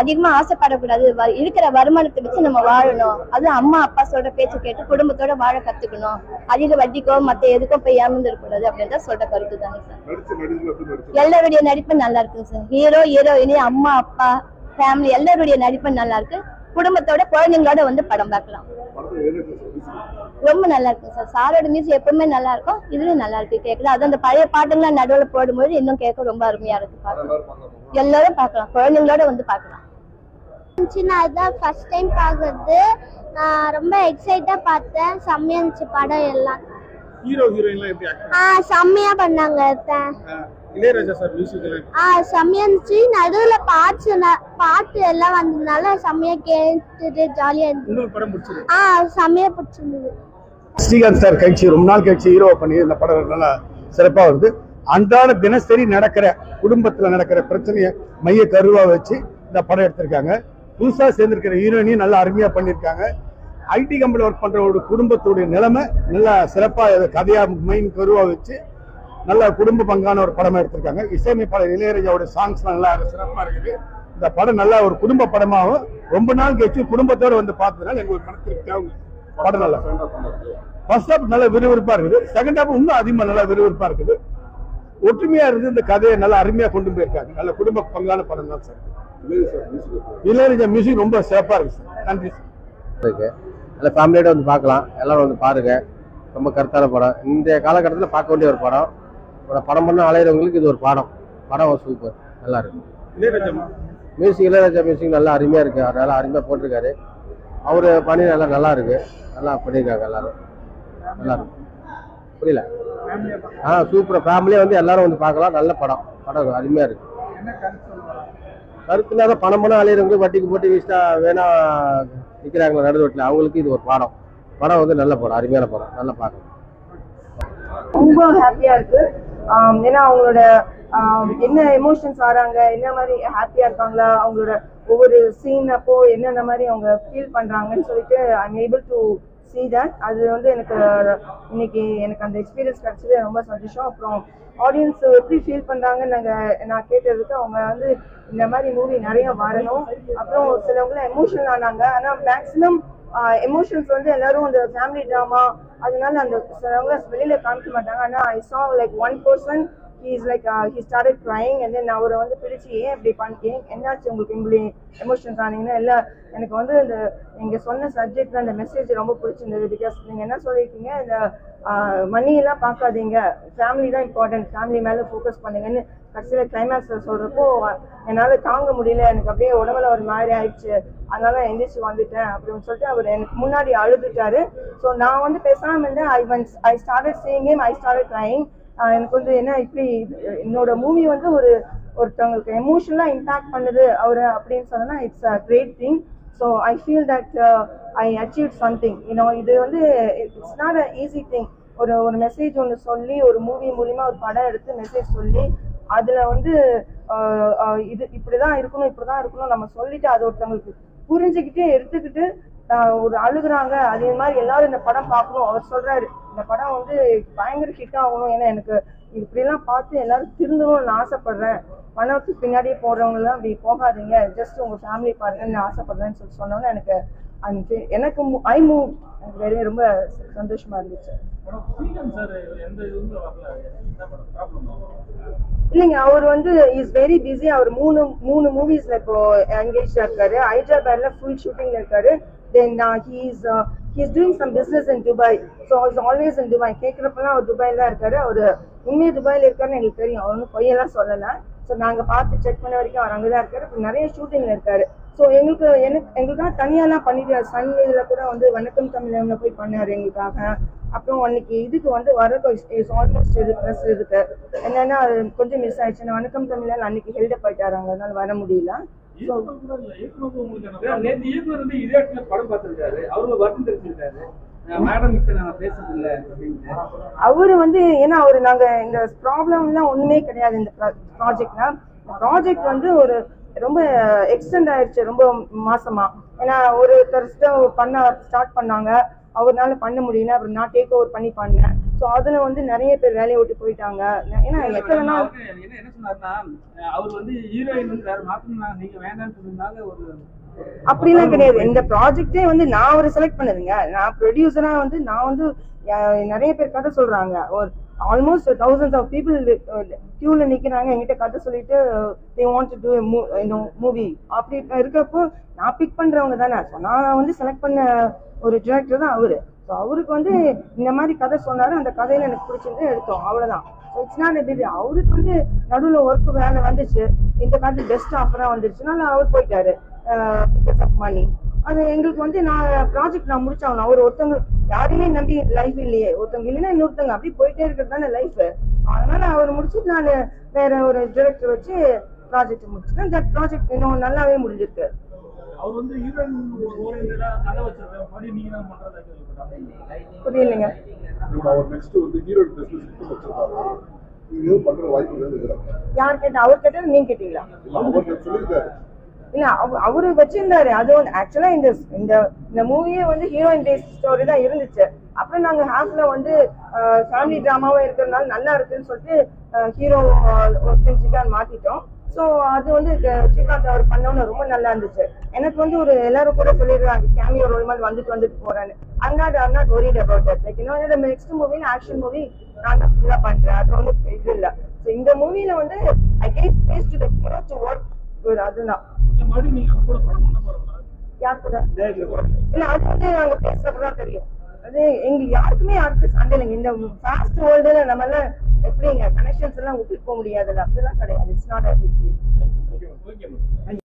அதிகமா ஆசைப்படக்கூடாது. இருக்கிற வருமானத்தை வச்சு நம்ம வாழணும். அது அம்மா அப்பா சொல்ற பேச்சு கேட்டு குடும்பத்தோட வாழ கத்துக்கணும். அதிக வட்டிக்கோ மத்த எதுக்கும் போய் ஏமாந்துடக்கூடாது அப்படின்னு தான் சொல்ற கருத்து தாங்க சார். எல்லாருடைய நடிப்பு நல்லா இருக்குங்க சார். ஹீரோ ஹீரோயினி அம்மா அப்பா ஃபேமிலி எல்லாருடைய நடிப்பு நல்லா இருக்கு. குடும்பத்தோட குழந்தைங்களோட வந்து படம் பார்க்கலாம். ரொம்ப நல்லா இருக்கும் சார். சாரோட மியூசிக் எப்பவுமே நல்லா இருக்கும். இதுலயும் நல்லா இருக்கு கேட்குது. அது அந்த பழைய பாட்டுங்களாம் நடுவில் போடும்போது இன்னும் கேட்க ரொம்ப அருமையா இருக்கு. எல்லாரும் பார்க்கலாம். குழந்தைங்களோட வந்து பார்க்கலாம். நான் இதான் ஃபர்ஸ்ட் டைம் பார்க்கறது. நான் ரொம்ப எக்ஸைட்டா பார்த்தேன். செம்மையா இருந்துச்சு படம் எல்லாம். ஹீரோ ஹீரோயின்லாம் எப்படி ஆக்ட் செம்மையா பண்ணாங்க. இளையராஜா சார் மியூசிக் எல்லாம் செம்மையா இருந்துச்சு. நடுவுல பாட்டு எல்லாம் வந்ததுனால செம்மையா கேட்டுட்டு ஜாலியா இருந்துச்சு. உங்களுக்கு படம் பிடிச்சது? செம்மையா பிடிச்சிருந்தது. ஸ்ரீகாந்த் சார் கட்சி ரொம்ப நாள் கட்சி ஹீரோ பண்ணி இந்த படம் நல்லா சிறப்பாக வருது. அன்றாட தினசரி நடக்கிற குடும்பத்தில் நடக்கிற பிரச்சனையை மைய கருவா வச்சு இந்த படம் எடுத்திருக்காங்க. புதுசாக சேர்ந்திருக்கிற ஹீரோயினையும் நல்லா அருமையாக பண்ணியிருக்காங்க. ஐடி கம்பெனியில் ஒர்க் பண்ற ஒரு குடும்பத்துடைய நிலைமை நல்லா சிறப்பாக கதையா மெயின் கருவா வச்சு நல்ல குடும்ப பங்கான ஒரு படமா எடுத்திருக்காங்க. இசையமைப்பாளர் இளையராஜாவோட சாங்ஸ் நல்லா சிறப்பாக இருக்குது. இந்த படம் நல்லா ஒரு குடும்ப படமாகவும் ரொம்ப நாள் கழிச்சு குடும்பத்தோட வந்து பார்த்ததுனால எங்களுக்கு மனத்திற்கு படம் நல்லா ஃபர்ஸ்ட் ஹாப் நல்லா விறுவிறுப்பா இருக்குது. செகண்ட் ஹாப் இன்னும் அதிகமா நல்லா விறுவிறுப்பா இருக்குது. ஒற்றுமையா இருந்து இந்த கதையை நல்லா அருமையா கொண்டு போயிருக்காங்க. நல்ல குடும்ப பங்கான படம் தான் சார். இளையராஜா மியூசிக் ரொம்ப சிறப்பா இருக்கு சார். நன்றி சார். நல்ல ஃபேமிலியோட வந்து பார்க்கலாம். எல்லாரும் வந்து பாருங்க. ரொம்ப கருத்தான படம். இந்த காலகட்டத்தில் பார்க்க வேண்டிய ஒரு படம். ஒரு படம் பண்ண அலையிறவங்களுக்கு இது ஒரு படம். படம் சூப்பர், நல்லா இருக்கு. இளையராஜா மியூசிக் நல்லா அருமையா இருக்கு. அவர் நல்லா அருமையா போட்டிருக்காரு. அவரு பண்ணி நல்லா இருக்கு. நல்லா பண்ணியிருக்காங்க. எல்லாரும் நல்லா இருக்கு. புரியல? சூப்பர். ஃபேமிலியா வந்து எல்லாரும் வந்து பார்க்கலாம். நல்ல படம். படம் அருமையா இருக்கு. கருத்துல தான் பணம் பண்ண அலையிறவங்க வட்டிக்கு போட்டு வீசிட்டா வேணா நிற்கிறாங்களா நடு ரோட்டில், அவங்களுக்கு இது ஒரு படம். படம் வந்து நல்ல படம், அருமையான படம். நல்லா பார்க்கலாம். ரொம்ப ஹாப்பியா இருக்கு. ஏன்னா அவங்களோட என்ன எமோஷன்ஸ் ஆறாங்க, என்ன மாதிரி ஹாப்பியா இருக்காங்களா, அவங்களோட ஒவ்வொரு சீன் அப்போ என்னென்ன மாதிரி அவங்க ஃபீல் பண்றாங்கன்னு சொல்லிட்டு I am able to see that. அது வந்து எனக்கு இன்னைக்கு எனக்கு அந்த எக்ஸ்பீரியன்ஸ் கிடைச்சது ரொம்ப சந்தோஷம். அப்புறம் ஆடியன்ஸ் எப்படி ஃபீல் பண்றாங்கன்னு நான் கேட்டதுக்கு அவங்க வந்து இந்த மாதிரி மூவி நிறைய வரணும். அப்புறம் சிலவங்களாம் எமோஷனல் ஆனாங்க. ஆனால் மேக்ஸிமம் எமோஷன்ஸ் வந்து எல்லாரும் அந்த ஃபேமிலி ட்ராமா அதனால அந்த சிலவங்க வெளியில காமிக்க மாட்டாங்க. ஆனால் ஐ saw like one person he started crying and then அவரை வந்து பிடிச்சி ஏன் இப்படி பண்ணிட்டேன், என்னாச்சு உங்களுக்கு இப்படி எமோஷன்ஸ் ஆனீங்கன்னா இல்லை எனக்கு வந்து இந்த நீங்க சொன்ன சப்ஜெக்ட்ல அந்த மெசேஜ் ரொம்ப பிடிச்சிருந்தது. பிகாஸ் நீங்க என்ன சொல்லியிருக்கீங்க, இந்த மணி எல்லாம் பார்க்காதீங்க, ஃபேமிலி தான் இம்பார்ட்டன்ட், ஃபேமிலி மேலே ஃபோக்கஸ் பண்ணுங்கன்னு கடைசியில் கிளைமேக்ஸ் சொல்றப்போ என்னால் தாங்க முடியல, எனக்கு அப்படியே உடம்புல ஒரு மாதிரி ஆயிடுச்சு, அதனால எந்திரிச்சு வந்துட்டேன் அப்படின்னு சொல்லிட்டு அவர் எனக்கு முன்னாடி அழுதுட்டாரு. ஸோ நான் வந்து பேசாமல் இருந்தேன். I started seeing him, I started crying. எனக்கு வந்து என்ன இப்படி என்னோட மூவி வந்து ஒருத்தவங்களுக்கு எமோஷனலா இம்பாக்ட் பண்ணுது அவரு அப்படின்னு சொன்னா it's a great thing. So I feel that I achieve something. இது வந்து it's not a easy thing. ஒரு மெசேஜ் ஒன்று சொல்லி ஒரு மூவி மூலியமா ஒரு படம் எடுத்து மெசேஜ் சொல்லி அதுல வந்து இது இப்படிதான் இருக்கணும் நம்ம சொல்லிட்டு அது ஒருத்தவங்களுக்கு புரிஞ்சுக்கிட்டு எடுத்துக்கிட்டு ஒரு அழுகுறாங்க. அதே மாதிரி எல்லாரும் இந்த படம் பார்க்கணும். அவர் சொல்றாரு இந்த படம் வந்து பயங்கர ஹிட் ஆகணும், ஏன்னா எனக்கு இப்படிலாம் பார்த்து எல்லாரும் திருந்தணும்னு ஆசைப்படுறேன், பணத்துக்கு பின்னாடியே போடுறவங்க எல்லாம் அப்படி போகாதீங்க, ஜஸ்ட் உங்க ஃபேமிலி பாருங்கன்னு ஆசைப்படுறேன்னு சொன்னோன்னு எனக்கு ரொம்ப சந்தோஷமா இருந்துச்சு. இல்லைங்க, அவர் வந்து இஸ் வெரி பிஸி. அவர் மூணு மூவிஸ்ல இப்போ என்கேஜ் இருக்காரு. ஹைதராபாத்ல ஃபுல் ஷூட்டிங்ல இருக்காரு. Then he's doing some business in Dubai, so he's always in Dubai. கேக்குறப்பெல்லாம் அவர் துபாயில இருக்காரு. அவர் உண்மையா துபாயில இருக்காருன்னு எங்களுக்கு தெரியும், அவர் ஒன்றும் பொய்யெல்லாம் சொல்லலை. ஸோ நாங்கள் பார்த்து செக் பண்ண வரைக்கும் அவர் அங்கே தான் இருக்காரு. இப்போ நிறைய ஷூட்டிங்ல இருக்காரு. ஸோ எங்களுக்காக தனியாலாம் பண்ணிட்டு சன் இதில் கூட வந்து வணக்கம் தமிழ்ல போய் பண்ணாரு எங்களுக்காக. அப்புறம் அன்னைக்கு இதுக்கு வந்து வரதுக்கு ஆல்மோஸ்ட் இது ப்ரெஸ் இதுக்கு என்னன்னா அது கொஞ்சம் மிஸ் ஆயிடுச்சு. வணக்கம் தமிழ்ல அன்னைக்கு ஹெல்டப் போயிட்டாரு, அதனால வர முடியல. அவரு வந்து ஏன்னா அவரு நாங்க இந்த ப்ராப்ளம் எல்லாம் ஒண்ணுமே கிடையாது இந்த ப்ராஜெக்ட் வந்து ஒரு ரொம்ப எக்ஸ்டெண்ட் ஆயிடுச்சு ரொம்ப மாசமா. ஏன்னா ஒருத்தர் பண்ண ஸ்டார்ட் பண்ணாங்க, அவர்னால பண்ண முடியல, அப்புறம் நான் டேக் ஓவர் பண்ணேன். ஸோ ஸோ அதுல வந்து நிறைய பேர் வேலையை விட்டு போயிட்டாங்க. ஏன்னா எத்தனை நாள் என்ன சொன்னாருன்னா அவர் வந்து ஹீரோயின் வந்து வேற மாத்தணும்னா நீங்க வேண்டாம்னு சொன்னதுனால ஒரு அப்படிலாம் கிடையாது. இந்த ப்ராஜெக்டே வந்து நான் அவரை செலக்ட் பண்ணதுங்க. நான் ப்ரொடியூசரா வந்து நான் வந்து நிறைய பேர் கதை சொல்றாங்க. ஒரு ஆல்மோஸ்ட் thousands ஆஃப் பீப்புள் கியூல நிக்கிறாங்க என்கிட்ட கதை சொல்லிட்டு they want to do a movie. அப்படி இருக்கப்போ நான் பிக் பண்றவங்க தானே. ஸோ நான் வந்து செலக்ட் பண்ண ஒரு டிரெக்டர் தான் அவரு. ஸோ அவருக்கு வந்து இந்த மாதிரி கதை சொன்னாரு, அந்த கதையில எனக்கு பிடிச்சிருந்து எடுத்தோம், அவ்வளவுதான். It's not a busy. அவருக்கு வந்து நடுவில் ஒர்க் வேலை வந்துச்சு, இந்த காலத்து பெஸ்ட் ஆஃபரா வந்துருச்சுனால அவர் போயிட்டாரு மணி. அது எங்களுக்கு வந்து நான் ப்ராஜெக்ட் நான் முடிச்சாகணும். அவர் ஒருத்தவங்க யாரையுமே நம்பி லைஃப் இல்லையே, ஒருத்தவங்க இல்லைன்னா இன்னொருத்தவங்க அப்படி போயிட்டே இருக்கிறது தானே லைஃப். அதனால அவர் முடிச்சுட்டு நான் வேற ஒரு டிரெக்டர் வச்சு ப்ராஜெக்ட் முடிச்சுட்டேன். இந்த ப்ராஜெக்ட் இன்னும் நல்லாவே முடிஞ்சிருக்கு. அவர் வந்து ஹீரோயின் ஓரியன்டா கதை வச்சிருக்காரு, படி நீங்க தான் பண்றதா கேள்விப்பட்டேன். புரியலைங்க. அவர் நெக்ஸ்ட் வந்து ஹீரோயின் பிசினஸ் வச்சிருக்காரு, நீங்க பண்ற வாய்ப்பு இருக்கு. யார் கேட்டா? அவர் கேட்டா நீங்க கேட்டீங்களா? அவர் சொல்லிருக்காரு. இல்ல அவரு வச்சிருந்தாரு. அது வந்து ஆக்சுவலா இந்த மூவியே வந்து ஹீரோயின் பேஸ்ட் ஸ்டோரி தான் இருந்துச்சு. அப்புறம் நாங்க ஹாஃப்ல வந்து ஃபேமிலி டிராமாவா இருக்கிறதுனால நல்லா இருக்குன்னு சொல்லிட்டு ஹீரோ சென்ட்ரிக்கான்னு மாத்திட்டோம். ஸோ அது வந்து ஸ்ரீகாந்த் அவர் பண்ணோன்னு ரொம்ப நல்லா இருந்துச்சு. எனக்கு வந்து ஒரு எல்லாரும் கூட சொல்லிடுறாங்க கேமியோ ரோல் மாதிரி வந்துட்டு போறேன்னு. I'm not worried about that. Like என்னோட நெக்ஸ்ட் மூவி ஆக்ஷன் மூவி நான் தான் ஃபுல்லா பண்றேன், அது வந்து இது இல்ல. ஸோ இந்த மூவில வந்து I gave space to the hero to work with. அதுதான் மறுபடியும் நீங்க கூட படம் பண்ண போறீங்களா? யார் கூட? இல்ல அது வந்து நாங்க பேசுறப்பதான் தெரியும். அது எங்க யாருக்குமே சண்டை இல்லைங்க. இந்த ஃபாஸ்ட் வேர்ல்டுல நம்ம எல்லாம் எப்படிங்க கனெக்ஷன்ஸ் எல்லாம் விட்டுட்டு போக முடியாதுல்ல, அப்படிலாம் கிடையாது. It's not a big deal. Okay.